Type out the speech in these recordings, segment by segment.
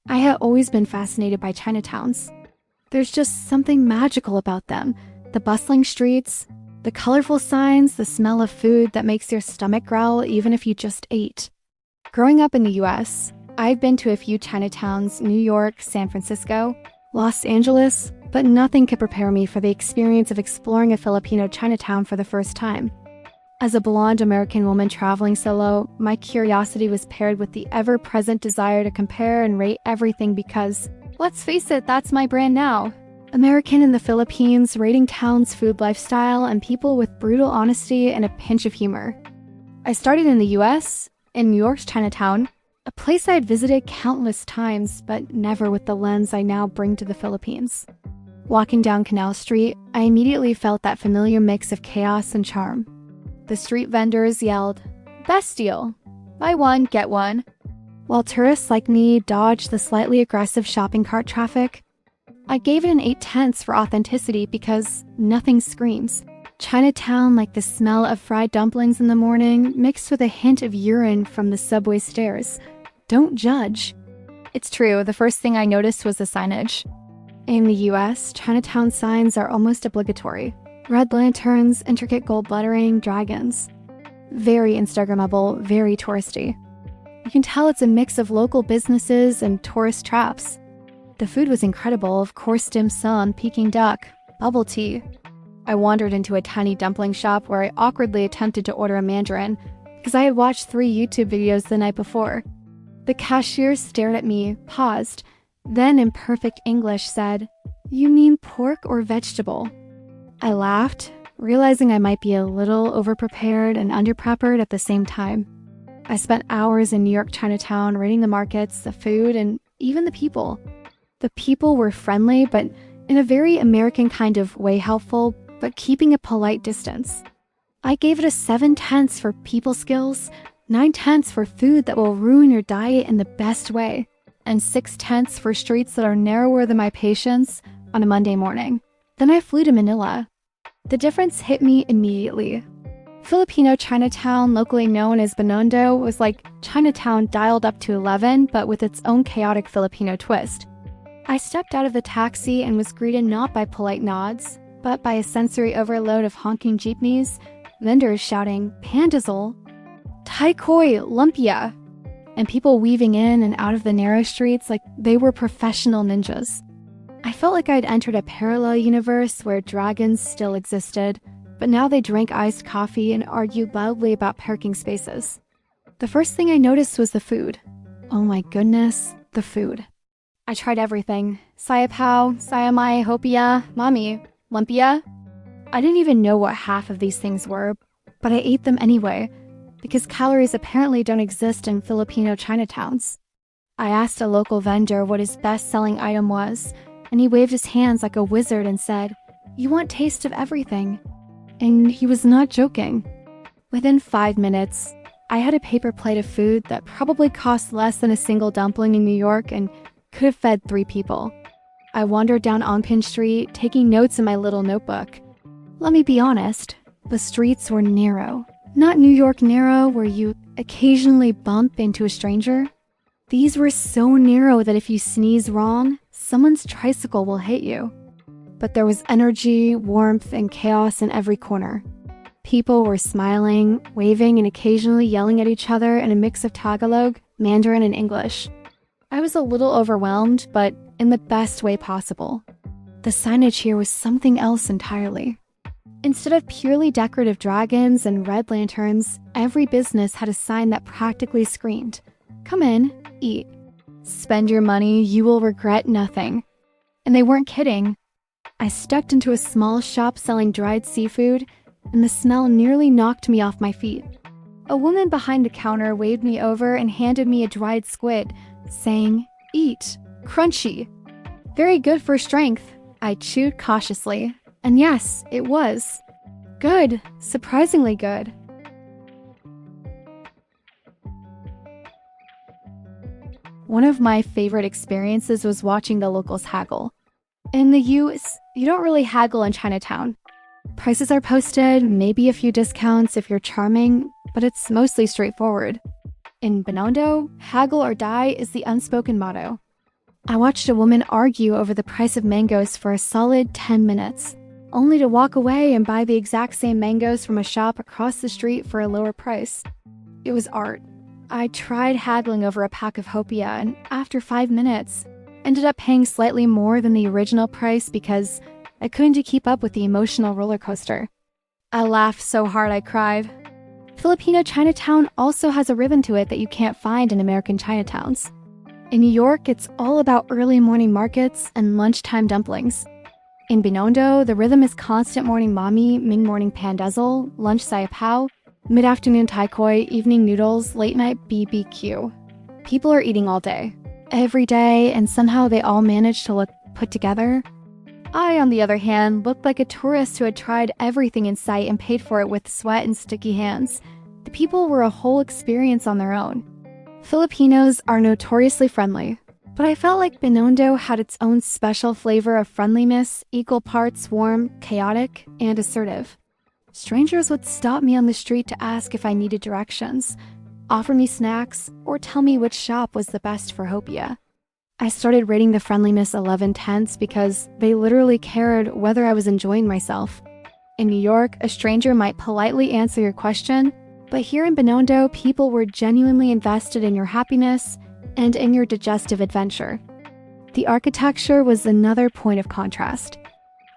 I had always been fascinated by Chinatowns. There's just something magical about them. The bustling streets, the colorful signs, the smell of food that makes your stomach growl even if you just ate. Growing up in the US, I've been to a few Chinatowns, New York, San Francisco, Los Angeles, but nothing could prepare me for the experience of exploring a Filipino Chinatown for the first time. As a blonde American woman traveling solo, my curiosity was paired with the ever-present desire to compare and rate everything because, let's face it, that's my brand now. American in the Philippines, rating towns' food lifestyle and people with brutal honesty and a pinch of humor. I started in the US, in New York's Chinatown, a place I had visited countless times, but never with the lens I now bring to the Philippines. Walking down Canal Street, I immediately felt that familiar mix of chaos and charm. The street vendors yelled, "Best deal! Buy one, get one," while tourists like me dodged the slightly aggressive shopping cart traffic. I gave it an 8/10 for authenticity because nothing screams Chinatown like the smell of fried dumplings in the morning mixed with a hint of urine from the subway stairs. Don't judge. It's true, the first thing I noticed was the signage. In the US, Chinatown signs are almost obligatory. Red lanterns, intricate gold lettering, dragons. Very Instagrammable, very touristy. You can tell it's a mix of local businesses and tourist traps. The food was incredible, of course dim sum, Peking duck, bubble tea. I wandered into a tiny dumpling shop where I awkwardly attempted to order a mandarin because I had watched 3 YouTube videos the night before. The cashier stared at me, paused, then in perfect English said, "You mean pork or vegetable?" I laughed, realizing I might be a little overprepared and underprepared at the same time. I spent hours in New York Chinatown rating the markets, the food, and even the people. The people were friendly, but in a very American kind of way helpful, but keeping a polite distance. I gave it a 7/10 for people skills, 9/10 for food that will ruin your diet in the best way, and 6/10 for streets that are narrower than my patience on a Monday morning. Then I flew to Manila. The difference hit me immediately. Filipino Chinatown, locally known as Binondo, was like Chinatown dialed up to 11, but with its own chaotic Filipino twist. I stepped out of the taxi and was greeted not by polite nods, but by a sensory overload of honking jeepneys, vendors shouting, "Pandazol," "Tai Koi," "Lumpia," and people weaving in and out of the narrow streets like they were professional ninjas. I felt like I'd entered a parallel universe where dragons still existed, but now they drank iced coffee and argued loudly about parking spaces. The first thing I noticed was the food. Oh my goodness, the food. I tried everything. Sayapao, sayamai, hopia, mami, lumpia. I didn't even know what half of these things were, but I ate them anyway, because calories apparently don't exist in Filipino Chinatowns. I asked a local vendor what his best-selling item was, and he waved his hands like a wizard and said, "You want taste of everything." And he was not joking. Within 5 minutes, I had a paper plate of food that probably cost less than a single dumpling in New York and could have fed 3 people. I wandered down Ongpin Street, taking notes in my little notebook. Let me be honest, the streets were narrow. Not New York narrow where you occasionally bump into a stranger. These were so narrow that if you sneeze wrong, someone's tricycle will hit you. But there was energy, warmth, and chaos in every corner. People were smiling, waving, and occasionally yelling at each other in a mix of Tagalog, Mandarin, and English. I was a little overwhelmed, but in the best way possible. The signage here was something else entirely. Instead of purely decorative dragons and red lanterns, every business had a sign that practically screamed, "Come in, eat. Spend your money, you will regret nothing." And they weren't kidding. I stepped into a small shop selling dried seafood, and the smell nearly knocked me off my feet. A woman behind the counter waved me over and handed me a dried squid, saying, "Eat, crunchy. Very good for strength." I chewed cautiously, and yes, it was. Good, surprisingly good. One of my favorite experiences was watching the locals haggle. In the US, you don't really haggle in Chinatown. Prices are posted, maybe a few discounts if you're charming, but it's mostly straightforward. In Binondo, haggle or die is the unspoken motto. I watched a woman argue over the price of mangoes for a solid 10 minutes, only to walk away and buy the exact same mangoes from a shop across the street for a lower price. It was art. I tried haggling over a pack of hopia, and after 5 minutes, ended up paying slightly more than the original price because I couldn't keep up with the emotional roller coaster. I laughed so hard I cried. Filipino Chinatown also has a rhythm to it that you can't find in American Chinatowns. In New York, it's all about early morning markets and lunchtime dumplings. In Binondo, the rhythm is constant morning mommy, mid-morning pandazzle, lunch sayapao, mid-afternoon taikoy, evening noodles, late-night BBQ. People are eating all day, every day, and somehow they all manage to look put together. I, on the other hand, looked like a tourist who had tried everything in sight and paid for it with sweat and sticky hands. The people were a whole experience on their own. Filipinos are notoriously friendly, but I felt like Binondo had its own special flavor of friendliness, equal parts warm, chaotic, and assertive. Strangers would stop me on the street to ask if I needed directions, offer me snacks, or tell me which shop was the best for hopia. I started rating the friendliness 11/10 because they literally cared whether I was enjoying myself. In New York, a stranger might politely answer your question, but here in Binondo, people were genuinely invested in your happiness and in your digestive adventure. The architecture was another point of contrast.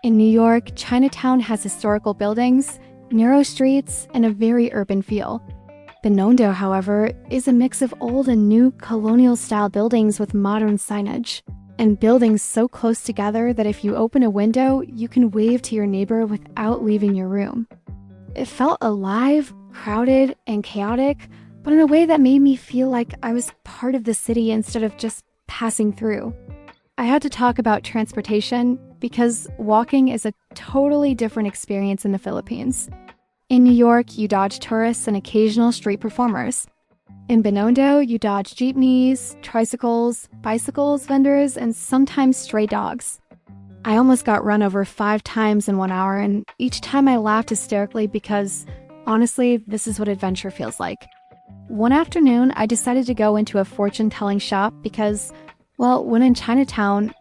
In New York, Chinatown has historical buildings, narrow streets, and a very urban feel. Binondo, however, is a mix of old and new colonial-style buildings with modern signage, and buildings so close together that if you open a window, you can wave to your neighbor without leaving your room. It felt alive, crowded, and chaotic, but in a way that made me feel like I was part of the city instead of just passing through. I had to talk about transportation because walking is a totally different experience in the Philippines. In New York, you dodge tourists and occasional street performers. In Binondo, you dodge jeepneys, tricycles, bicycles, vendors, and sometimes stray dogs. I almost got run over 5 times in 1 hour, and each time I laughed hysterically because, honestly, this is what adventure feels like. One afternoon, I decided to go into a fortune-telling shop because, well, when in Chinatown,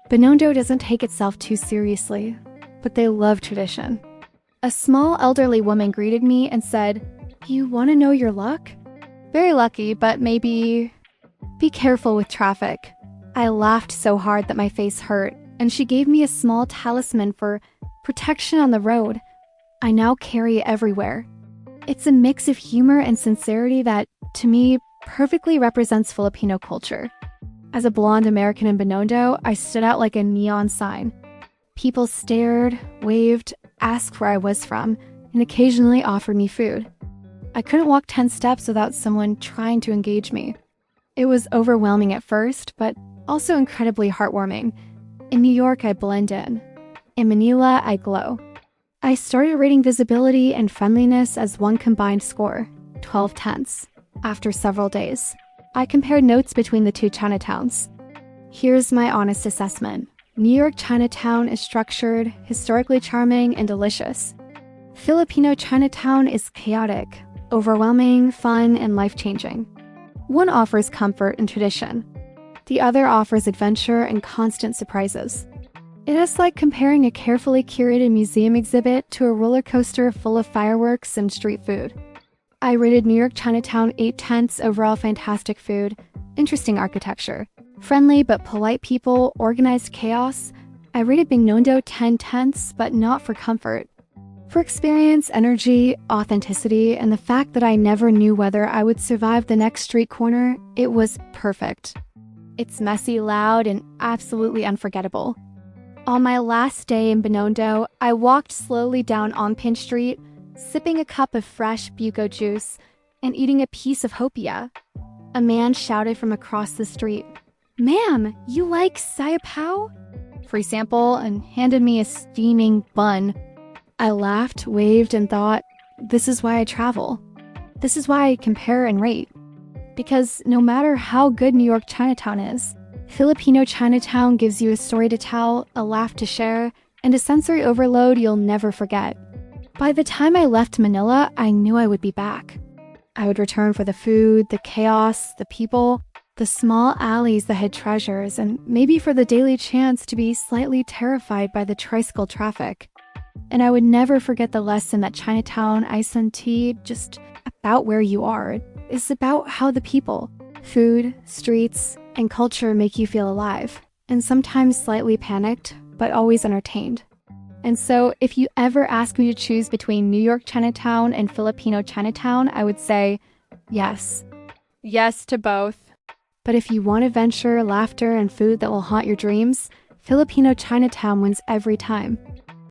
Binondo doesn't take itself too seriously, but they love tradition. A small elderly woman greeted me and said, "You want to know your luck?" Very lucky, but maybe be careful with traffic. I laughed so hard that my face hurt, and she gave me a small talisman for protection on the road. I now carry it everywhere. It's a mix of humor and sincerity that, to me, perfectly represents Filipino culture. As a blonde American in Binondo, I stood out like a neon sign. People stared, waved, asked where I was from, and occasionally offered me food. I couldn't walk 10 steps without someone trying to engage me. It was overwhelming at first, but also incredibly heartwarming. In New York, I blend in. In Manila, I glow. I started rating visibility and friendliness as one combined score, 12/10, after several days. I compared notes between the two Chinatowns. Here's my honest assessment. New York Chinatown is structured, historically charming, and delicious. Filipino Chinatown is chaotic, overwhelming, fun, and life-changing. One offers comfort and tradition. The other offers adventure and constant surprises. It is like comparing a carefully curated museum exhibit to a roller coaster full of fireworks and street food. I rated New York Chinatown 8/10 overall fantastic food, interesting architecture, friendly but polite people, organized chaos. I rated Binondo 10/10 but not for comfort. For experience, energy, authenticity, and the fact that I never knew whether I would survive the next street corner, it was perfect. It's messy, loud, and absolutely unforgettable. On my last day in Binondo, I walked slowly down Onpin Street, sipping a cup of fresh buko juice and eating a piece of hopia. A man shouted from across the street, "Ma'am, you like sayapao?" Free sample, and handed me a steaming bun. I laughed, waved, and thought, this is why I travel. This is why I compare and rate. Because no matter how good New York Chinatown is, Filipino Chinatown gives you a story to tell, a laugh to share, and a sensory overload you'll never forget. By the time I left Manila, I knew I would be back. I would return for the food, the chaos, the people, The small alleys that hid treasures, and maybe for the daily chance to be slightly terrified by the tricycle traffic. And I would never forget the lesson that Chinatown isn't just about where you are. It's about how the people, food, streets, and culture make you feel alive, and sometimes slightly panicked, but always entertained. And so, if you ever ask me to choose between New York Chinatown and Filipino Chinatown, I would say yes. Yes to both. But if you want adventure, laughter, and food that will haunt your dreams, Filipino Chinatown wins every time.